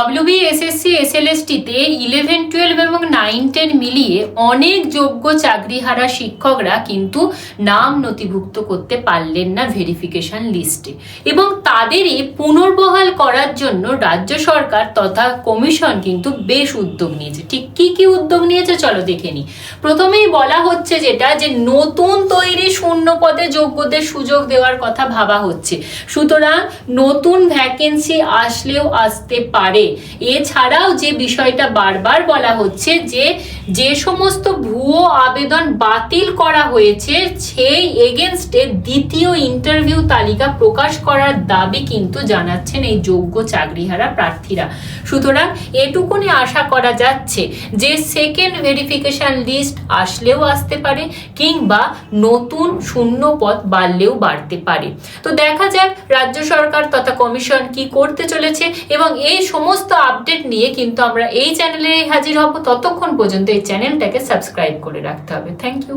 WBSSC SLST-তে 11, 12 এবং 9, 10 মিলিয়ে অনেক যোগ্য চাকরিহারা শিক্ষকরা কিন্তু নাম নথিভুক্ত করতে পারলেন না ভেরিফিকেশন লিস্টে, এবং তাদেরই পুনর্বহাল করার জন্য রাজ্য সরকার তথা কমিশন কিন্তু বেশ উদ্যোগ নিয়েছে। ঠিক কি কি উদ্যোগ নিয়েছে চলো দেখে নিই। প্রথমেই বলা হচ্ছে যেটা যে নতুন তৈরি শূন্য পদে যোগ্যদের সুযোগ দেওয়ার কথা ভাবা হচ্ছে, সুতরাং নতুন ভ্যাকেন্সি আসলেও আসতে পারে। এছাড়াও যে বিষয়টা বারবার বলা হচ্ছে যে সমস্ত ভুয়ো আবেদন বাতিল করা হয়েছে সেই এগেনস্টে দ্বিতীয় ইন্টারভিউ তালিকা প্রকাশ করার দাবি কিন্তু জানাচ্ছেন এই যোগ্য চাকরিহারা প্রার্থীরা। সুতরাং এটুকুনি আশা করা যাচ্ছে যে সেকেন্ড ভেরিফিকেশন লিস্ট আসলেও আসতে পারে কিংবা নতুন শূন্য পদ বাড়লেও বাড়তে পারে। তো দেখা যাক রাজ্য সরকার তথা কমিশন কি করতে চলেছে, এবং এই সমস্ত আপডেট নিয়ে কিন্তু আমরা এই চ্যানেলে হাজির হব। ততক্ষণ পর্যন্ত এই চ্যানেলটাকে সাবস্ক্রাইব করে রাখতে হবে। Thank you.